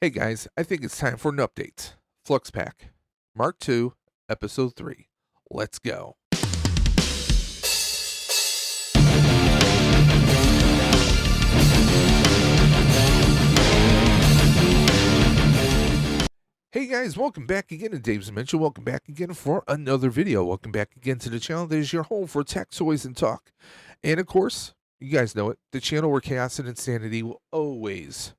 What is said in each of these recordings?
Hey guys, I think it's time for an update. Flux Pack, Mark II, Episode 3. Let's go. Hey guys, welcome back again to Dave's Dimension. Welcome back again for another video. Welcome back again to the channel that is your home for tech, toys, and talk. And of course, you guys know it, the channel where chaos and insanity will always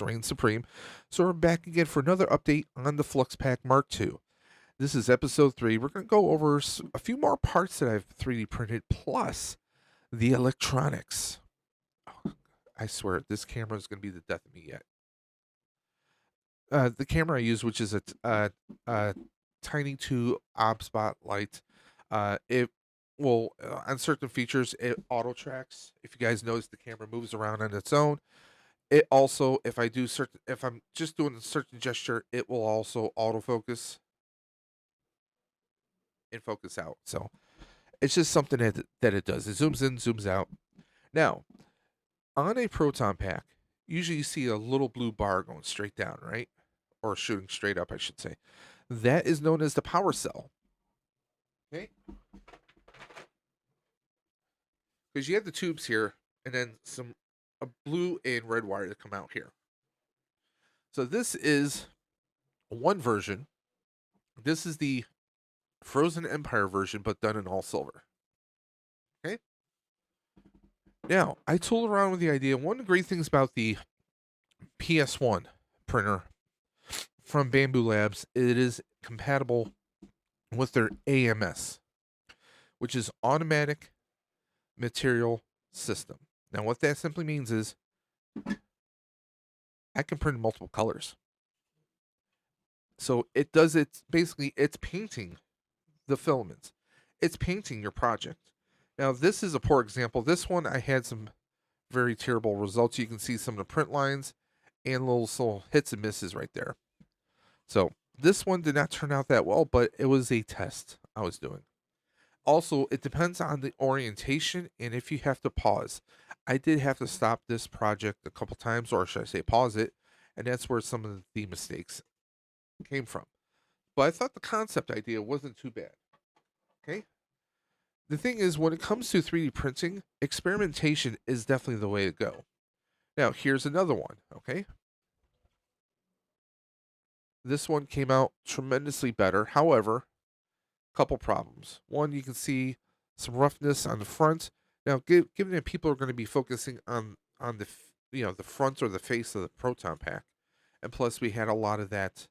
reign supreme. So we're back again for another update on the Flux Pack Mark II. This is episode 3. We're going to go over a few more parts that I've 3D printed, plus the electronics. Oh, I swear, this camera is going to be the death of me yet. The camera I use, which is a tiny 2 ob spotlight, it will, on certain features, it auto tracks. If you guys notice, the camera moves around on its own. It also, if I'm just doing a certain gesture, it will also autofocus and focus out. So it's just something that it does. It zooms in, zooms out. Now, on a proton pack, usually you see a little blue bar going straight down, right? Or shooting straight up, I should say. That is known as the power cell. Okay? Because you have the tubes here, and then a blue and red wire that come out here. So this is one version. This is the Frozen Empire version, but done in all silver. Okay? Now, I tooled around with the idea. One of the great things about the PS1 printer from Bamboo Labs, it is compatible with their AMS, which is Automatic Material System. Now, what that simply means is I can print multiple colors. So it does it basically, it's painting the filaments. It's painting your project. Now, this is a poor example. This one, I had some very terrible results. You can see some of the print lines and little hits and misses right there. So this one did not turn out that well, but it was a test I was doing. Also, it depends on the orientation and if you have to pause. I did have to stop this project a couple times, or should I say pause it, and that's where some of the mistakes came from. But I thought the concept idea wasn't too bad. Okay? The thing is, when it comes to 3D printing, experimentation is definitely the way to go. Now, here's another one, okay? This one came out tremendously better. However, a couple problems. One, you can see some roughness on the front. Now, given that people are going to be focusing on the the front or the face of the proton pack, and plus we had a lot of that.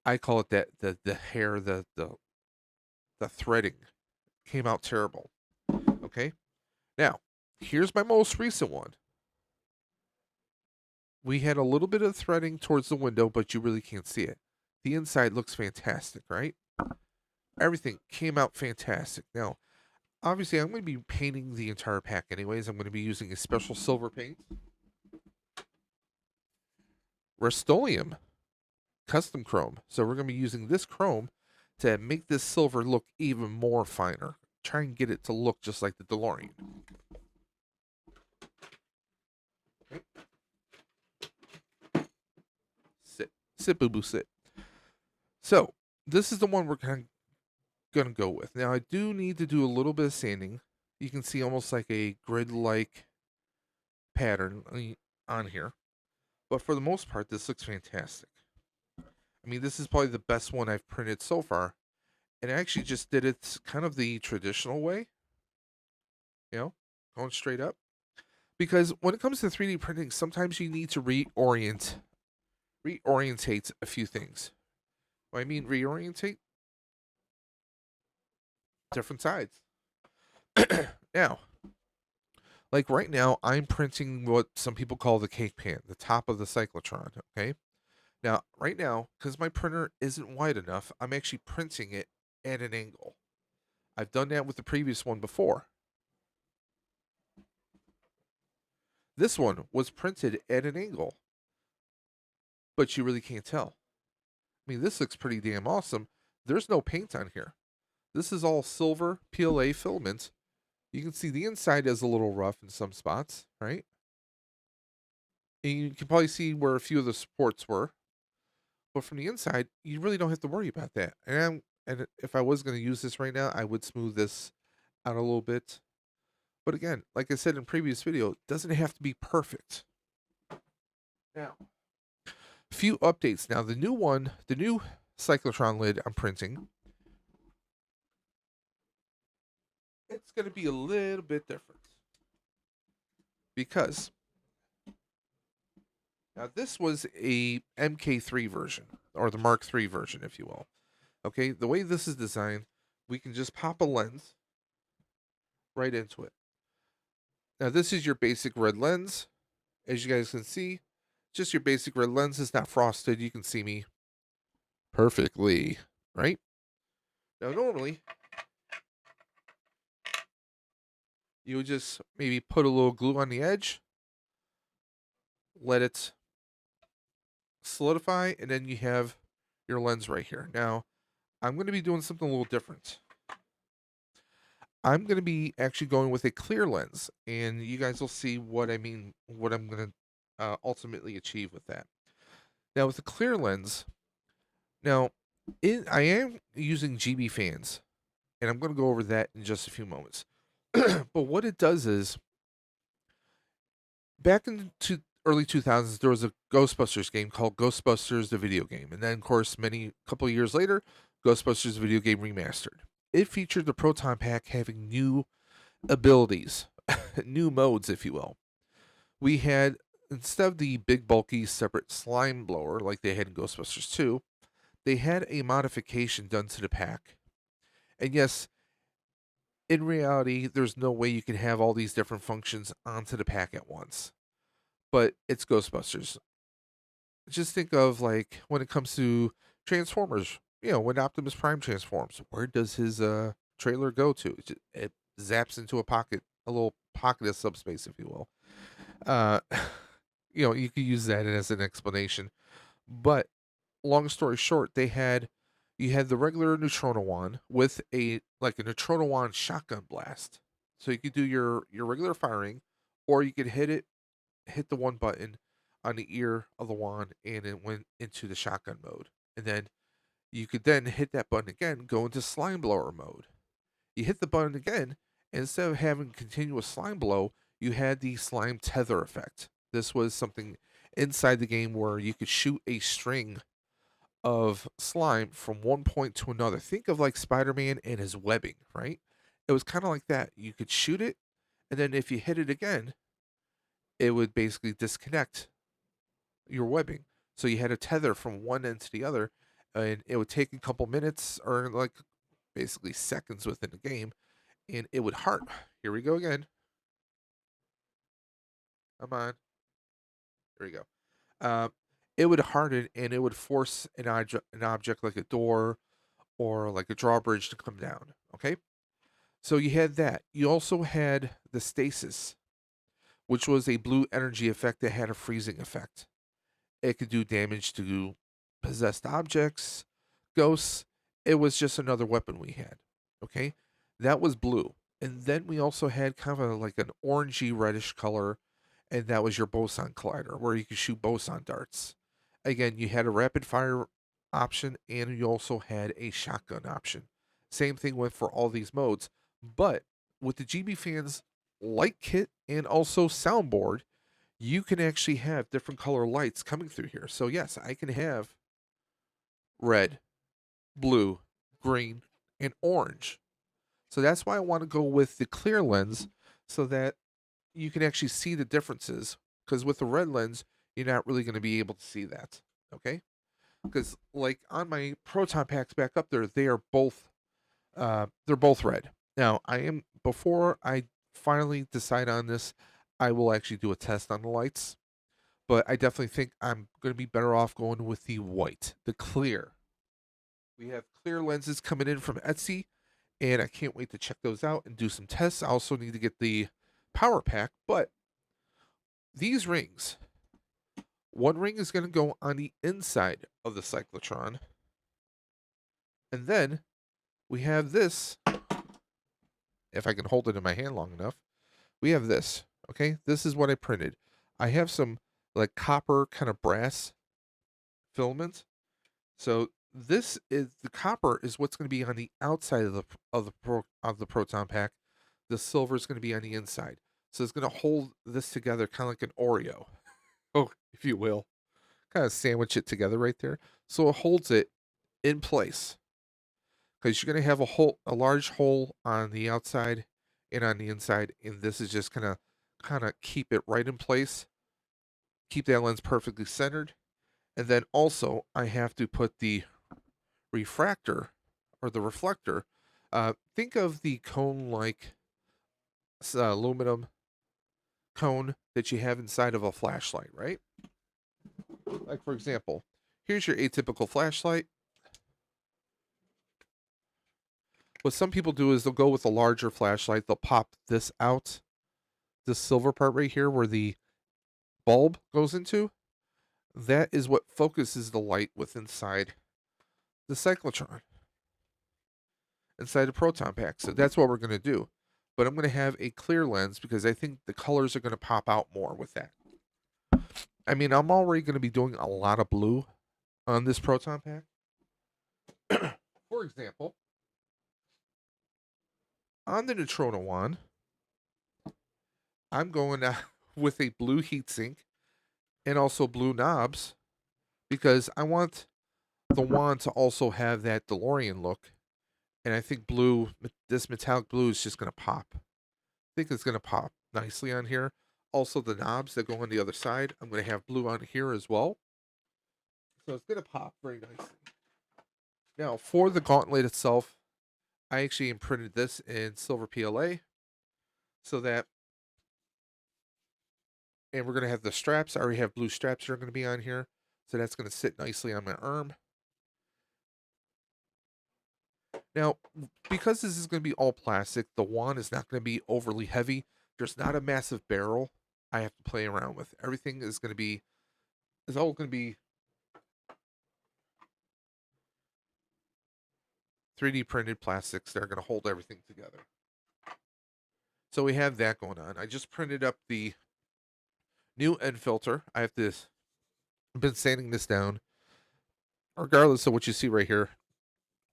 I call it that the hair, the threading came out terrible. Okay, now here's my most recent one. We had a little bit of threading towards the window, but you really can't see it. The inside looks fantastic, right? Everything came out fantastic. Now, obviously, I'm going to be painting the entire pack anyways. I'm going to be using a special silver paint. Rust-Oleum Custom Chrome. So we're going to be using this chrome to make this silver look even more finer. Try and get it to look just like the DeLorean. Okay. Sit, boo-boo, sit. So, this is the one we're going to go with. Now, I do need to do a little bit of sanding. You can see almost like a grid-like pattern on here. But for the most part, this looks fantastic. I mean, this is probably the best one I've printed so far. And I actually just did it kind of the traditional way. Going straight up. Because when it comes to 3D printing, sometimes you need to reorientate a few things. What I mean reorientate, different sides. Now, like right now, I'm printing what some people call the cake pan, the top of the cyclotron, okay? Now, right now, because my printer isn't wide enough, I'm actually printing it at an angle. I've done that with the previous one before. This one was printed at an angle, but you really can't tell. I mean, this looks pretty damn awesome. There's no paint on here. This is all silver PLA filament. You can see the inside is a little rough in some spots, right? And you can probably see where a few of the supports were. But from the inside, you really don't have to worry about that. And if I was going to use this right now, I would smooth this out a little bit. But again, like I said in previous video, it doesn't have to be perfect. Now, few updates. Now, the new cyclotron lid I'm printing, it's going to be a little bit different because now this was a MK3 version or the Mark III version, if you will. Okay, the way this is designed, we can just pop a lens right into it. Now, this is your basic red lens. As you guys can see, just your basic red lens. Is not frosted. You can see me perfectly, right? Now, normally, you would just maybe put a little glue on the edge, let it solidify, and then you have your lens right here. Now, I'm going to be doing something a little different. I'm going to be actually going with a clear lens, and you guys will see what I mean, what I'm going to ultimately achieve with that. Now, with the clear lens, now I am using GB fans, and I'm going to go over that in just a few moments. But what it does is, back in early 2000s, there was a Ghostbusters game called Ghostbusters the Video Game, and then, of course, couple of years later, Ghostbusters Video Game Remastered. It featured the Proton Pack having new abilities, new modes, if you will. We had, instead of the big, bulky, separate slime blower like they had in Ghostbusters 2, they had a modification done to the pack. And yes, in reality, there's no way you can have all these different functions onto the pack at once. But it's Ghostbusters. Just think of, like, when it comes to Transformers, when Optimus Prime transforms, where does his trailer go to? It zaps into a little pocket of subspace, if you will. Uh, you could use that as an explanation. But long story short, you had the regular Neutrona wand with a Neutrona wand shotgun blast. So you could do your regular firing, or you could hit the one button on the ear of the wand, and it went into the shotgun mode. And then you could then hit that button again, go into slime blower mode. You hit the button again, and instead of having continuous slime blow, you had the slime tether effect. This was something inside the game where you could shoot a string of slime from one point to another. Think of like Spider-Man and his webbing, right? It was kind of like that. You could shoot it, and then if you hit it again, it would basically disconnect your webbing. So you had a tether from one end to the other, and it would take a couple minutes or like basically seconds within the game, and it would heart. Here we go again. Come on. Here we go. Uh, it would harden and it would force an object like a door or like a drawbridge to come down. Okay. So you had that. You also had the stasis, which was a blue energy effect that had a freezing effect. It could do damage to possessed objects, ghosts. It was just another weapon we had. Okay. That was blue. And then we also had kind of like an orangey reddish color, and that was your boson collider, where you could shoot boson darts. Again, you had a rapid fire option, and you also had a shotgun option. Same thing went for all these modes, but with the GB fans light kit and also soundboard, you can actually have different color lights coming through here. So yes, I can have red, blue, green, and orange. So that's why I want to go with the clear lens, so that you can actually see the differences. Because with the red lens, you're not really going to be able to see that. Okay? Because like on my proton packs back up there, they're both red. Now before I finally decide on this, I will actually do a test on the lights. But I definitely think I'm going to be better off going with the white, the clear. We have clear lenses coming in from Etsy, and I can't wait to check those out and do some tests. I also need to get the power pack, but these rings, one ring is going to go on the inside of the cyclotron, and then we have this. If I can hold it in my hand long enough, we have this. Okay, this is what I printed. I have some like copper kind of brass filament. So this is the copper is what's going to be on the outside of the proton pack. The silver is going to be on the inside. So it's going to hold this together kind of like an Oreo, oh, if you will. Kind of sandwich it together right there. So it holds it in place because you're going to have a large hole on the outside and on the inside, and this is just going to kind of keep it right in place, keep that lens perfectly centered, and then also I have to put the refractor or the reflector. Think of the cone-like aluminum cone that you have inside of a flashlight, right? Like for example, here's your atypical flashlight. What some people do is they'll go with a larger flashlight. They'll pop this out, this silver part right here where the bulb goes into. That is what focuses the light with inside the cyclotron, inside the proton pack. So that's what we're going to do. But I'm going to have a clear lens because I think the colors are going to pop out more with that. I mean, I'm already going to be doing a lot of blue on this proton pack. For example, on the neutrino wand, I'm going with a blue heatsink and also blue knobs because I want the wand to also have that DeLorean look. And I think blue, this metallic blue is just going to pop. I think it's going to pop nicely on here. Also, the knobs that go on the other side, I'm going to have blue on here as well. So it's going to pop very nicely. Now, for the gauntlet itself, I actually imprinted this in silver PLA so that, and we're going to have the straps. I already have blue straps that are going to be on here. So that's going to sit nicely on my arm. Now, because this is going to be all plastic, the wand is not going to be overly heavy. There's not a massive barrel I have to play around with. Everything is all going to be 3D printed plastics that are going to hold everything together. So we have that going on. I just printed up the new end filter. I've been sanding this down. Regardless of what you see right here,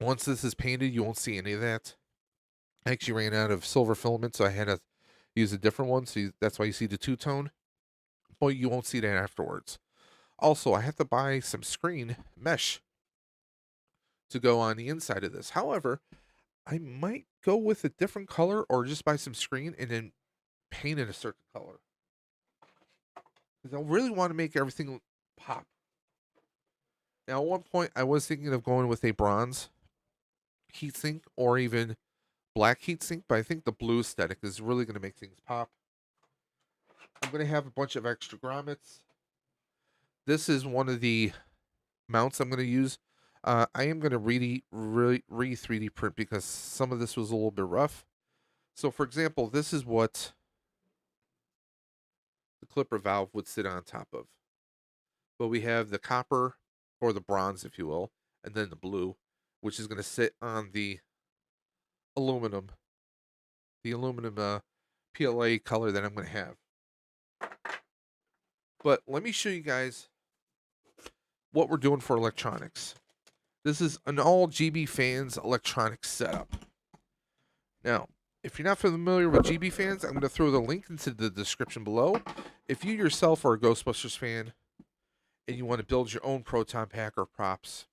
once this is painted, you won't see any of that. I actually ran out of silver filament, so I had to use a different one. So that's why you see the two-tone. Well, you won't see that afterwards. Also, I have to buy some screen mesh to go on the inside of this. However, I might go with a different color or just buy some screen and then paint it a certain color. Because I really want to make everything pop. Now, at one point, I was thinking of going with a bronze heatsink or even black heatsink, but I think the blue aesthetic is really going to make things pop. I'm going to have a bunch of extra grommets. This is one of the mounts I'm going to use. I am going to re 3D print because some of this was a little bit rough. So, for example, this is what the clipper valve would sit on top of. But we have the copper, or the bronze, if you will, and then the blue, which is going to sit on the aluminum, PLA color that I'm going to have. But let me show you guys what we're doing for electronics. This is an all GB fans electronics setup. Now, if you're not familiar with GB fans, I'm going to throw the link into the description below. If you yourself are a Ghostbusters fan and you want to build your own proton pack or props,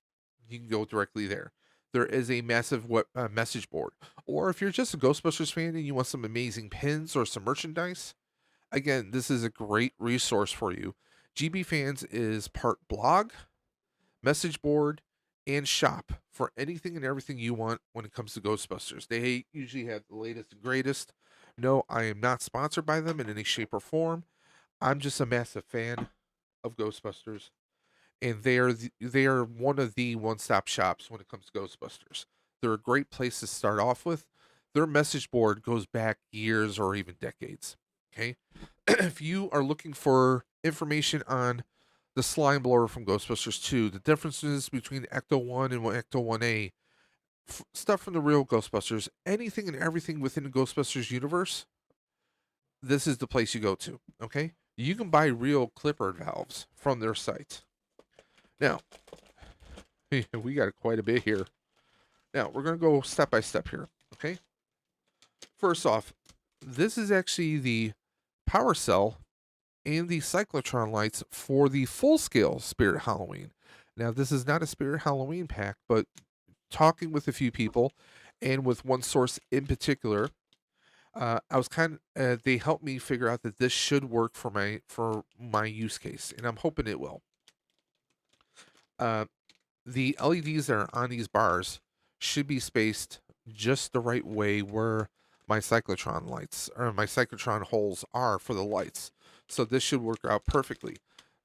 you can go directly there. There is a massive message board. Or if you're just a Ghostbusters fan and you want some amazing pins or some merchandise, again, this is a great resource for you. GB Fans is part blog, message board, and shop for anything and everything you want when it comes to Ghostbusters. They usually have the latest and greatest. No, I am not sponsored by them in any shape or form. I'm just a massive fan of Ghostbusters, and they are one of the one-stop shops when it comes to Ghostbusters. They're a great place to start off with. Their message board goes back years or even decades. Okay, if you are looking for information on the slime blower from Ghostbusters 2, the differences between Ecto 1 and Ecto 1A, stuff from the real Ghostbusters, anything and everything within the Ghostbusters universe, this is the place you go to. Okay, You can buy real clipper valves from their site. Now, we got quite a bit here. Now, we're going to go step by step here, okay? First off, this is actually the power cell and the cyclotron lights for the full-scale Spirit Halloween. Now, this is not a Spirit Halloween pack, but talking with a few people and with one source in particular, I was they helped me figure out that this should work for my use case, and I'm hoping it will. The LEDs that are on these bars should be spaced just the right way where my cyclotron lights or my cyclotron holes are for the lights. So this should work out perfectly.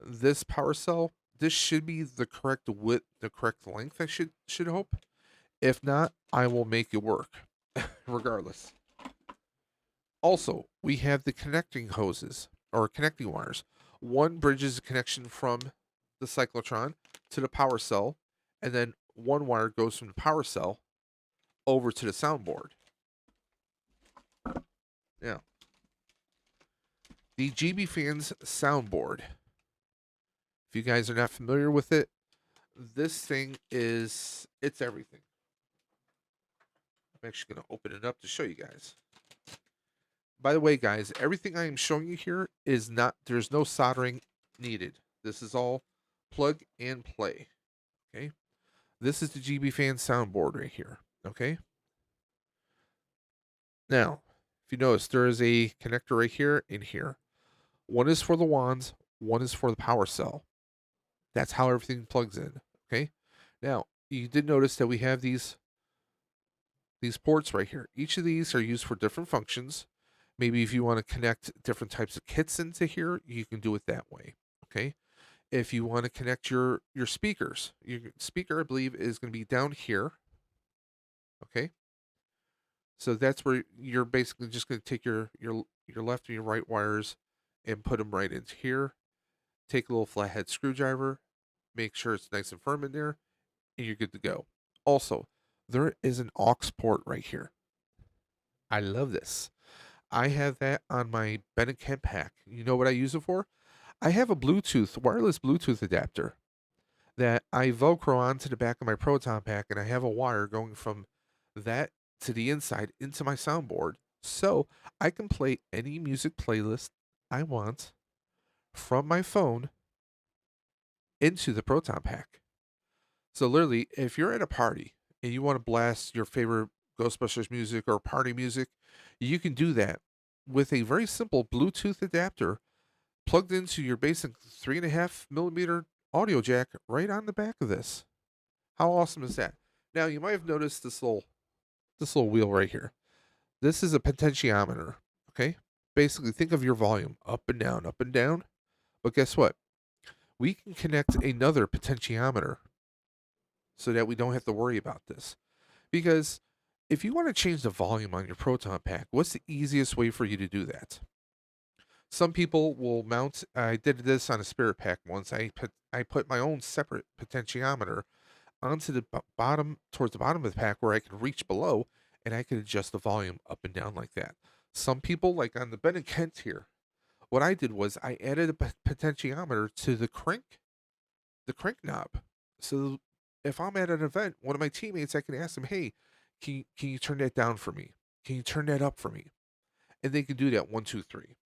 This power cell, this should be the correct width, the correct length, I should hope. If not, I will make it work regardless. Also, we have the connecting hoses or connecting wires. One bridges the connection from the cyclotron to the power cell, and then one wire goes from the power cell over to the soundboard. Now, the GB Fans soundboard. If you guys are not familiar with it, this thing it's everything. I'm actually going to open it up to show you guys. By the way, guys, everything I am showing you here is not, there's no soldering needed. This is all plug and play. Okay. This is the GB Fan soundboard right here. Okay. Now, if you notice, there is a connector right here and here. One is for the wands, one is for the power cell. That's how everything plugs in. Okay. Now, you did notice that we have these ports right here. Each of these are used for different functions. Maybe if you want to connect different types of kits into here, you can do it that way. Okay. If you want to connect your speakers, your speaker, I believe, is going to be down here. Okay. So that's where you're basically just going to take your left and your right wires and put them right into here. Take a little flathead screwdriver, make sure it's nice and firm in there, and you're good to go. Also, there is an aux port right here. I love this. I have that on my Ben & Kent pack. You know what I use it for? I have a wireless Bluetooth adapter that I Velcro onto the back of my Proton pack, and I have a wire going from that to the inside into my soundboard, so I can play any music playlist I want from my phone into the Proton pack. So literally, if you're at a party and you want to blast your favorite Ghostbusters music or party music, you can do that with a very simple Bluetooth adapter plugged into your basic 3.5 millimeter audio jack right on the back of this. How awesome is that? Now you might have noticed this little wheel right here. This is a potentiometer. Okay, basically think of your volume up and down, up and down. But guess what? We can connect another potentiometer so that we don't have to worry about this. Because if you want to change the volume on your Proton pack, what's the easiest way for you to do that? Some people will mount. I did this on a Spirit pack once. I put my own separate potentiometer onto the bottom, towards the bottom of the pack, where I can reach below, and I can adjust the volume up and down like that. Some people, like on the Ben and Kent here, what I did was I added a potentiometer to the crank knob. So if I'm at an event, one of my teammates, I can ask them, "Hey, can you turn that down for me? Can you turn that up for me?" And they can do that 1, 2, 3.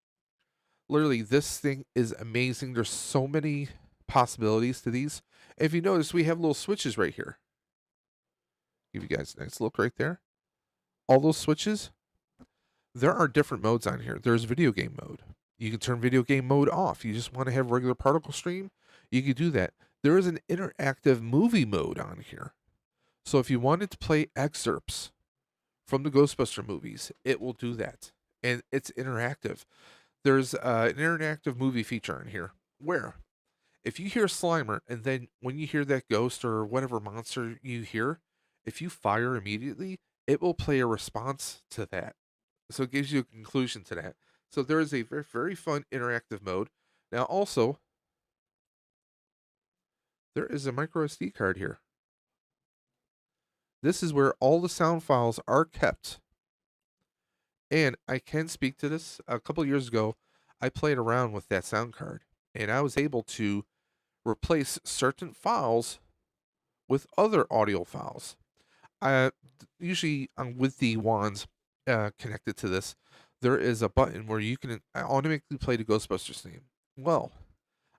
Literally, this thing is amazing. There's so many possibilities to these. If you notice, we have little switches right here. Give you guys a nice look right there. All those switches, there are different modes on here. There's video game mode. You can turn video game mode off. You just want to have regular particle stream, you can do that. There is an interactive movie mode on here. So if you wanted to play excerpts from the Ghostbuster movies, it will do that. And it's interactive. There's an interactive movie feature in here where if you hear Slimer and then when you hear that ghost or whatever monster you hear, if you fire immediately, it will play a response to that. So it gives you a conclusion to that. So there is a very, very fun interactive mode. Now, also, there is a micro SD card here. This is where all the sound files are kept. And I can speak to this. A couple years ago, I played around with that sound card, and I was able to replace certain files with other audio files. Uh, Usually, with the wands connected to this, there is a button where you can automatically play the Ghostbusters theme. Well,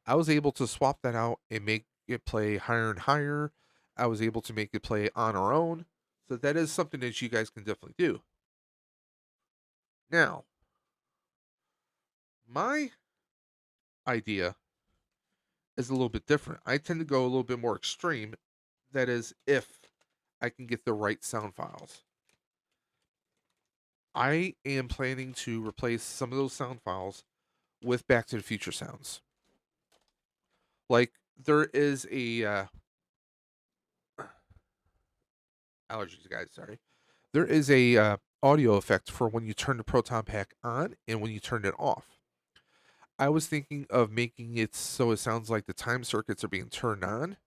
I was able to swap that out and make it play higher and higher. I was able to make it play on our own. So that is something that you guys can definitely do. Now, my idea is a little bit different. I tend to go a little bit more extreme. That is, if I can get the right sound files. I am planning to replace some of those sound files with Back to the Future sounds. Like there is a allergies, guys. Sorry, there is a audio effect for when you turn the proton pack on and when you turn it off. I was thinking of making it so it sounds like the time circuits are being turned on,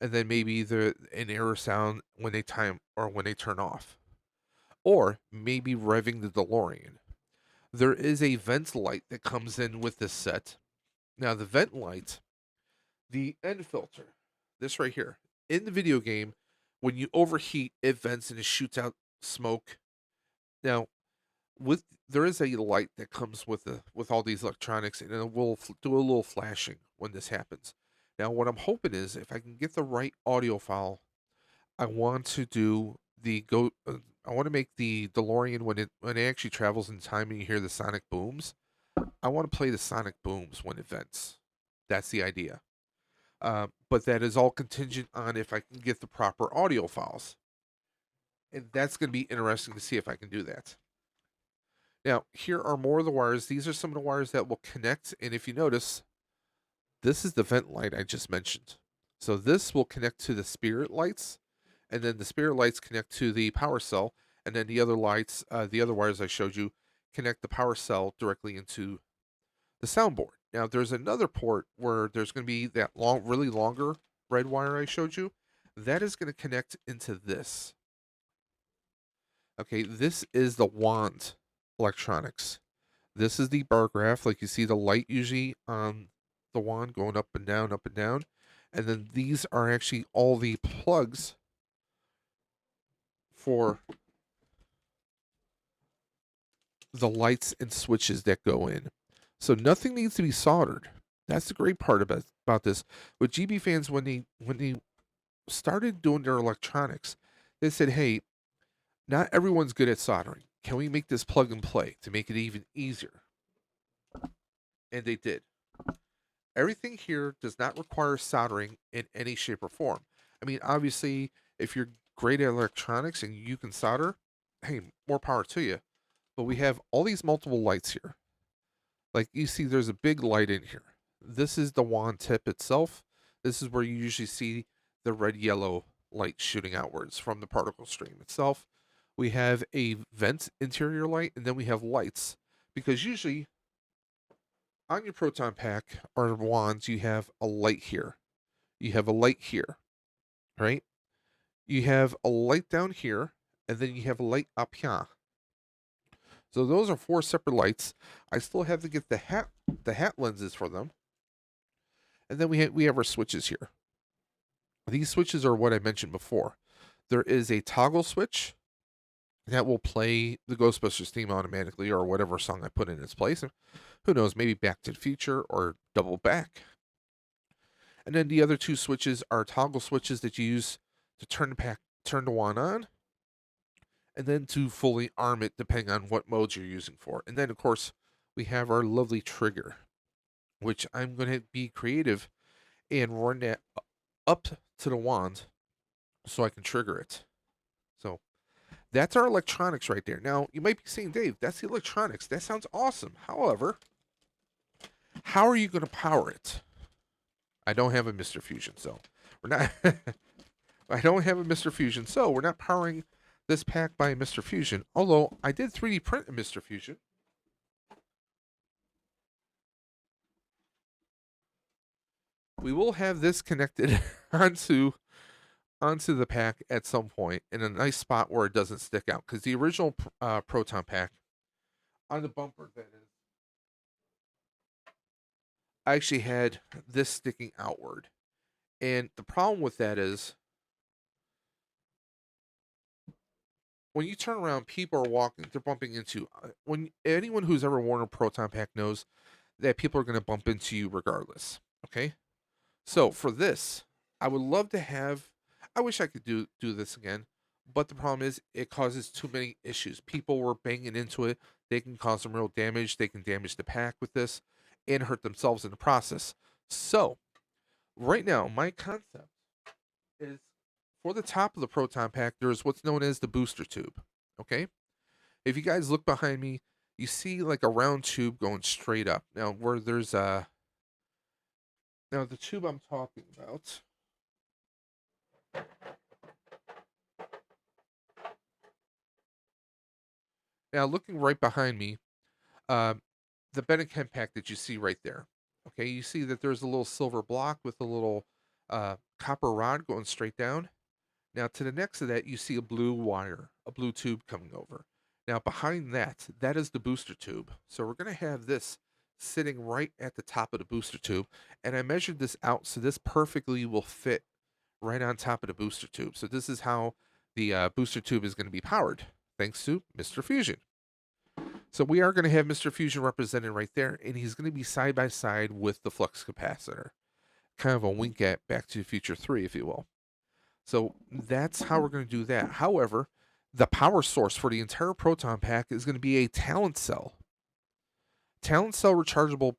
and then maybe the an error sound when they time or when they turn off, or maybe revving the DeLorean. There is a vent light that comes in with this set. Now the vent light, the end filter, this right here, in the video game, when you overheat, it vents and it shoots out smoke. Now, with there is a light that comes with all these electronics, and it will do a little flashing when this happens. Now, what I'm hoping is if I can get the right audio file, I want to do the go. I want to make the DeLorean when it actually travels in time and you hear the sonic booms. I want to play the sonic booms when it vents. That's the idea. But that is all contingent on if I can get the proper audio files, and that's going to be interesting to see if I can do that. Now, here are more of the wires. These are some of the wires that will connect. And if you notice, this is the vent light I just mentioned. So this will connect to the spirit lights, and then the spirit lights connect to the power cell, and then the other lights, the other wires I showed you, connect the power cell directly into the soundboard. Now, there's another port where there's going to be that long, really longer red wire I showed you. That is going to connect into this. Okay, this is the wand electronics. This is the bar graph. Like you see the light usually on the wand going up and down, up and down. And then these are actually all the plugs for the lights and switches that go in. So nothing needs to be soldered. That's the great part about this. With GB fans, when they started doing their electronics, they said, "Hey, not everyone's good at soldering. Can we make this plug and play to make it even easier?" And they did. Everything here does not require soldering in any shape or form. I mean, obviously, if you're great at electronics and you can solder, hey, more power to you. But we have all these multiple lights here. Like you see, there's a big light in here. This is the wand tip itself. This is where you usually see the red yellow light shooting outwards from the particle stream itself. We have a vent interior light, and then we have lights. Because usually on your proton pack or wands, you have a light here. You have a light here, right? You have a light down here, and then you have a light up here. So those are four separate lights. I still have to get the hat lenses for them. And then we have our switches here. These switches are what I mentioned before. There is a toggle switch that will play the Ghostbusters theme automatically or whatever song I put in its place. Who knows, maybe Back to the Future or Double Back. And then the other two switches are toggle switches that you use to turn the wand on, and then to fully arm it depending on what modes you're using for. And then of course we have our lovely trigger, which I'm going to be creative and run that up to the wand so I can trigger it. So that's our electronics right there. Now you might be saying, Dave, that's the electronics. That sounds awesome. However, how are you going to power it? I don't have a Mr. Fusion, so we're not. I don't have a Mr. Fusion, so we're not powering this pack by Mr. Fusion. Although I did 3D print a Mr. Fusion. We will have this connected onto the pack at some point in a nice spot where it doesn't stick out. Because the original proton pack on the bumper, that is, I actually had this sticking outward. And the problem with that is when you turn around, people are walking, they're bumping into when anyone who's ever worn a proton pack knows that people are going to bump into you regardless. Okay? So for this, I would love to have. I wish I could do this again, but the problem is it causes too many issues. People were banging into it. They can cause some real damage. They can damage the pack with this, and hurt themselves in the process. So right now, my concept is for the top of the proton pack. There's what's known as the booster tube. Okay, if you guys look behind me, you see like a round tube going straight up. Now where there's a now the tube I'm talking about. Now, looking right behind me, um, the Benetchem pack that you see right there. Okay, you see that there's a little silver block with a little copper rod going straight down. Now, to the next of that, you see a blue wire, a blue tube coming over. Now, behind that, that is the booster tube. So we're going to have this sitting right at the top of the booster tube. And I measured this out, so this perfectly will fit right on top of the booster tube. So this is how the booster tube is going to be powered, thanks to Mr. Fusion. So we are going to have Mr. Fusion represented right there, and he's going to be side by side with the flux capacitor. Kind of a wink at Back to the Future 3, if you will. So that's how we're going to do that. However, the power source for the entire proton pack is going to be a Talent Cell. Talent Cell rechargeable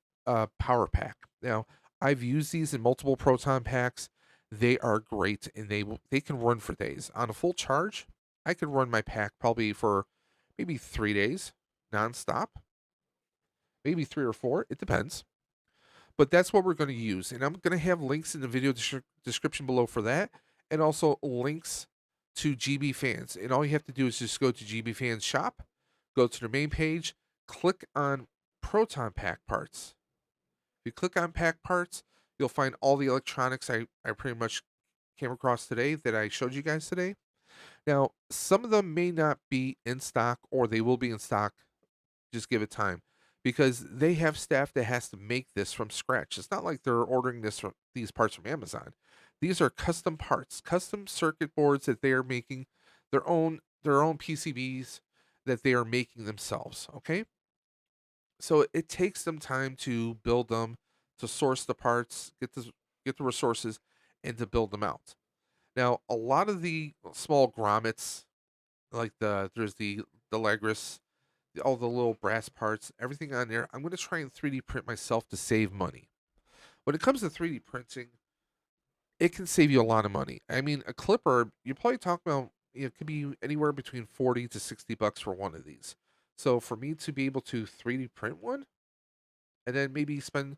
power pack. Now, I've used these in multiple proton packs. They are great, and they can run for days. On a full charge, I could run my pack probably for maybe 3 days nonstop, maybe 3 or 4. It depends. But that's what we're going to use. And I'm going to have links in the video description below for that. And also links to GB Fans. And all you have to do is just go to GB Fans shop, go to the main page, click on Proton Pack parts. If you click on pack parts, you'll find all the electronics I pretty much came across today that I showed you guys today. Now, some of them may not be in stock or they will be in stock. Just give it time because they have staff that has to make this from scratch. It's not like they're ordering these parts from Amazon. These are custom parts, custom circuit boards that they are making their own PCBs that they are making themselves, okay? So it takes them time to build them, to source the parts, get the resources and to build them out. Now, a lot of the small grommets like there's the Legris, all the little brass parts, everything on there. I'm going to try and 3D print myself to save money. When it comes to 3D printing, it can save you a lot of money. I mean, a clipper, you're probably talking about, it could be anywhere between 40 to 60 bucks for one of these. So for me to be able to 3D print one and then maybe spend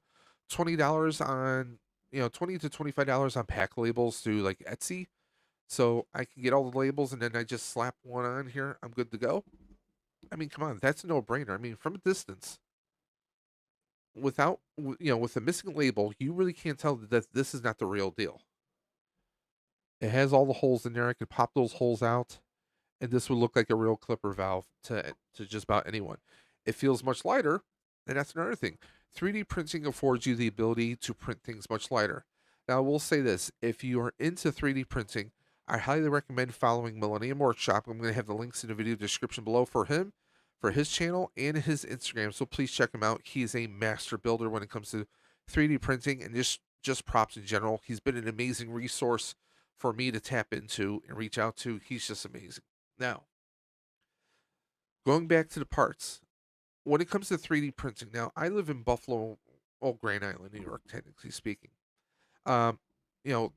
$20 on, 20 to $25 on pack labels through like Etsy. So I can get all the labels and then I just slap one on here. I'm good to go. I mean, come on, that's a no-brainer. I mean, from a distance, with a missing label, you really can't tell that this is not the real deal. It has all the holes in there. I could pop those holes out, and this would look like a real clipper valve to just about anyone. It feels much lighter, and that's another thing. 3D printing affords you the ability to print things much lighter. Now, I will say this: if you are into 3D printing, I highly recommend following Millennium Workshop. I'm going to have the links in the video description below for him, for his channel, and his Instagram. So please check him out. He is a master builder when it comes to 3D printing and just props in general. He's been an amazing resource for me to tap into and reach out to. He's just amazing. Now, going back to the parts, when it comes to 3D printing, now I live in Buffalo, Grand Island, New York, technically speaking. Um, the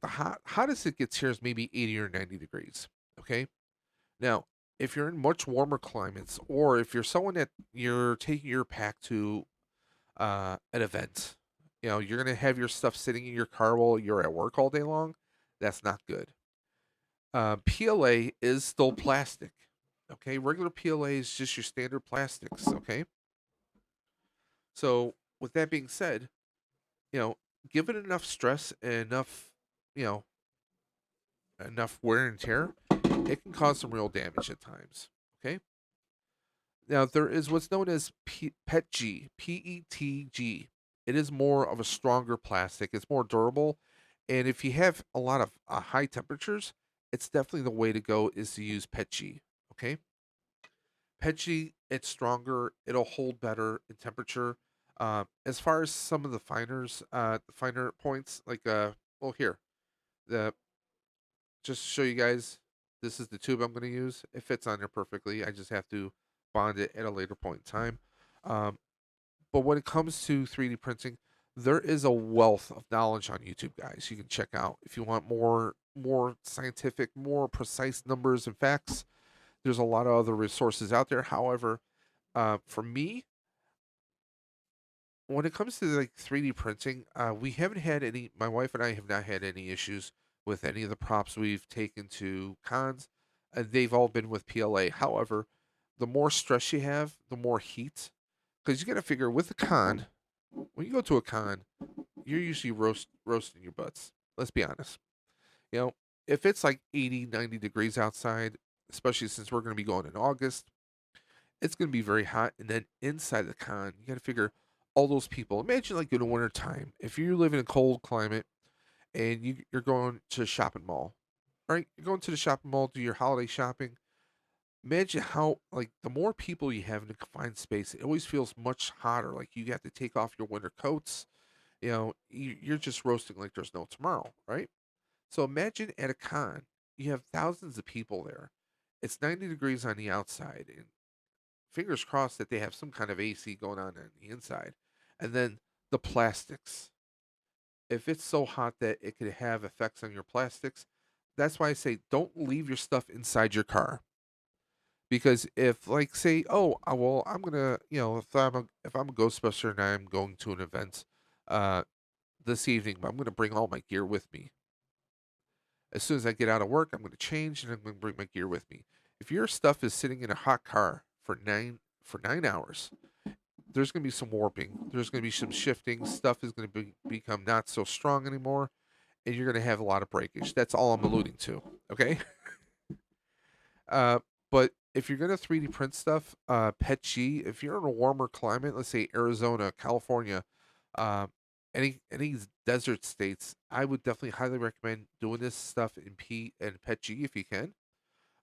hottest it gets here is maybe 80 or 90 degrees. Okay. Now, if you're in much warmer climates, or if you're someone that you're taking your pack to an event, you're gonna have your stuff sitting in your car while you're at work all day long. That's not good. PLA is still plastic. Okay, regular PLA is just your standard plastics. Okay, so with that being said, you know, give it enough stress and you know, enough wear and tear, it can cause some real damage at times. Okay. Now there is what's known as PETG, PETG. It is more of a stronger plastic. It's more durable, and if you have a lot of high temperatures, it's definitely the way to go is to use PETG. Okay, PETG, it's stronger. It'll hold better in temperature. As far as some of the finer points, like well, here, the just to show you guys, this is the tube I'm going to use. It fits on there perfectly. I just have to bond it at a later point in time. Um, but when it comes to 3D printing, there is a wealth of knowledge on YouTube, guys. You can check out if you want more scientific, more precise numbers and facts. There's a lot of other resources out there. However, for me, when it comes to like 3D printing, we haven't had any. My wife and I have not had any issues with any of the props we've taken to cons. They've all been with PLA. However, the more stress you have, the more heat. Because you got to figure with a con, when you go to a con, you're usually roasting your butts. Let's be honest. You know, if it's like 80, 90 degrees outside, especially since we're going to be going in August, it's going to be very hot. And then inside the con, you got to figure all those people. Imagine like in the winter time, if you live in a cold climate and you're going to a shopping mall, right? You're going to the shopping mall, do your holiday shopping. Imagine how like the more people you have in a confined space, it always feels much hotter. Like you have to take off your winter coats. You're just roasting like there's no tomorrow, right? So imagine at a con, you have thousands of people there. It's 90 degrees on the outside, and fingers crossed that they have some kind of AC going on the inside. And then the plastics. If it's so hot that it could have effects on your plastics, that's why I say don't leave your stuff inside your car. Because if like say, oh, well, I'm gonna, if I'm a Ghostbuster and I'm going to an event, uh, this evening, but I'm gonna bring all my gear with me. As soon as I get out of work, I'm gonna change and I'm gonna bring my gear with me. If your stuff is sitting in a hot car for 9 hours, there's going to be some warping. There's going to be some shifting. Stuff is going to become not so strong anymore, and you're going to have a lot of breakage. That's all I'm alluding to. Okay. But if you're going to 3D print stuff, PETG, if you're in a warmer climate, let's say Arizona, California, uh, any desert states, I would definitely highly recommend doing this stuff in P and PETG if you can.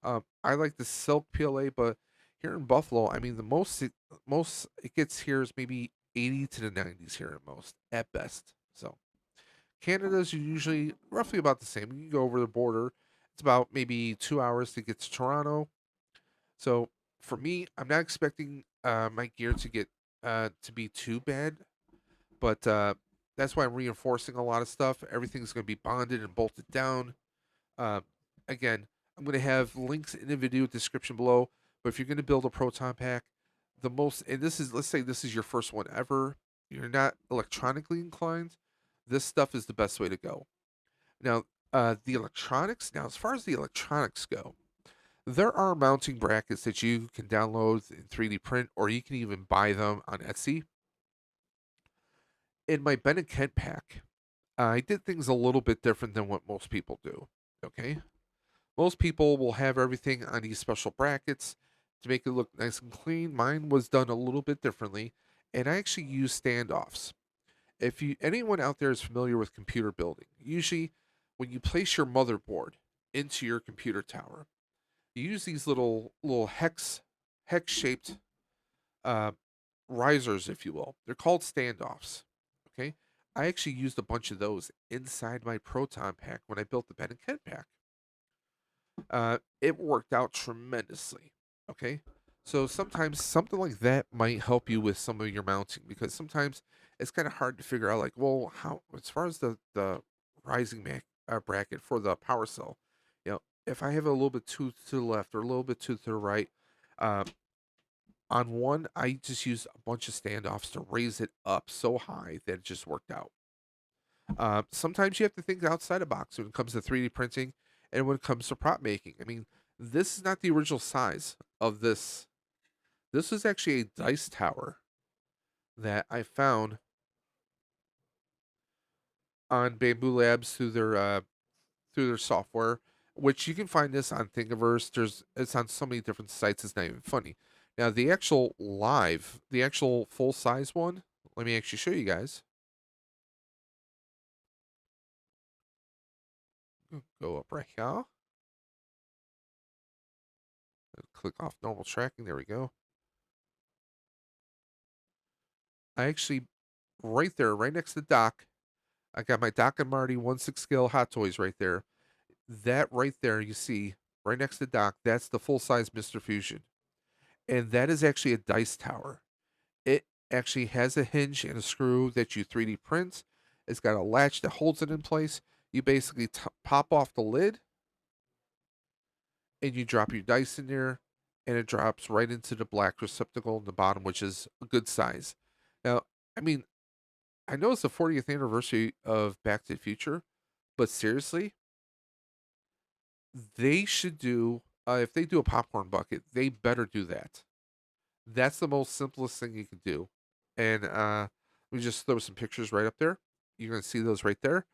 I like the silk PLA, but here in Buffalo, I mean, the most it gets here is maybe 80 to the 90s here at most, at best. So Canada's usually roughly about the same. You can go over the border. It's about maybe 2 hours to get to Toronto. So for me, I'm not expecting my gear to get to be too bad, but that's why I'm reinforcing a lot of stuff. Everything's going to be bonded and bolted down. Uh, Again, I'm going to have links in the video description below. But if you're going to build a proton pack, and this is, let's say this is your first one ever, you're not electronically inclined, this stuff is the best way to go. Now, now, as far as the electronics go, there are mounting brackets that you can download in 3D print, or you can even buy them on Etsy. In my Ben and Kent pack, I did things a little bit different than what most people do. Okay. Most people will have everything on these special brackets to make it look nice and clean. Mine was done a little bit differently, and I actually use standoffs. If anyone out there is familiar with computer building, usually when you place your motherboard into your computer tower, you use these little hex shaped uh, risers, if you will. They're called standoffs. Okay, I actually used a bunch of those inside my proton pack when I built the Ben and Kent pack. It worked out tremendously. Okay. So sometimes something like that might help you with some of your mounting because sometimes it's kind of hard to figure out, like, well, how, as far as the rising bracket for the power cell, if I have a little bit too to the left or a little bit to the right, uh, on one, I just used a bunch of standoffs to raise it up so high that it just worked out. Sometimes you have to think outside the box when it comes to 3D printing and when it comes to prop making. I mean, this is not the original size of this. This is actually a dice tower that I found on Bamboo Labs through their software, which you can find this on Thingiverse. It's on so many different sites. It's not even funny. Now, the actual full size one. Let me actually show you guys. Go up right here. Click off normal tracking. There we go. I actually, right there, right next to the dock, I got my Doc and Marty 1/6 scale Hot Toys right there. That right there, you see, right next to the dock, that's the full size Mr. Fusion. And that is actually a dice tower. It actually has a hinge and a screw that you 3D print. It's got a latch that holds it in place. You basically pop off the lid and you drop your dice in there, and it drops right into the black receptacle in the bottom, which is a good size. Now, I mean, I know it's the 40th anniversary of Back to the Future, but seriously, they should do, if they do a popcorn bucket, they better do that. That's the most simplest thing you can do. And let me just throw some pictures right up there. You're gonna see those right there.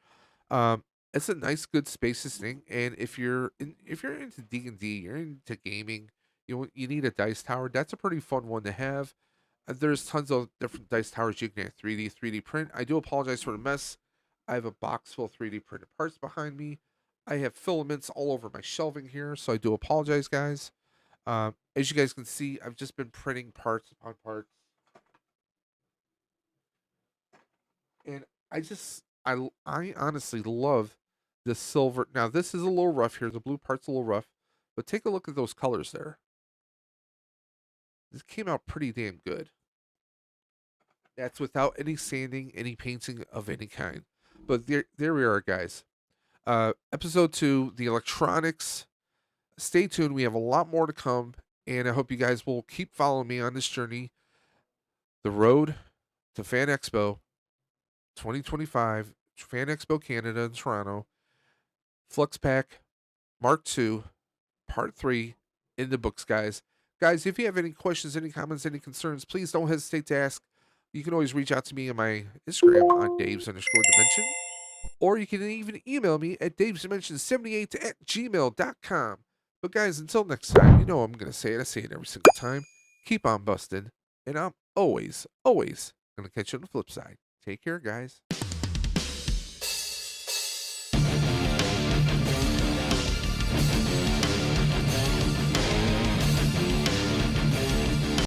Um, it's a nice, good spacious thing. And if you're into D&D, you're into gaming, you need a dice tower. That's a pretty fun one to have. There's tons of different dice towers you can get 3D print. I do apologize for the mess. I have a box full of 3D printed parts behind me. I have filaments all over my shelving here, so I do apologize, guys. As you guys can see, I've just been printing parts upon parts, and I honestly love the silver. Now this is a little rough here. The blue part's a little rough, but take a look at those colors there. This came out pretty damn good. That's without any sanding, any painting of any kind. But there we are, guys. Episode 2, the electronics. Stay tuned. We have a lot more to come, and I hope you guys will keep following me on this journey. The road to Fan Expo 2025, Fan Expo Canada in Toronto, Flux Pack Mark II, Part 3 in the books, guys. Guys, if you have any questions, any comments, any concerns, please don't hesitate to ask. You can always reach out to me on my Instagram on Daves_Dimension. Or you can even email me at davesdimension78@gmail.com. But guys, until next time, you know I'm going to say it. I say it every single time. Keep on busting. And I'm always, always going to catch you on the flip side. Take care, guys.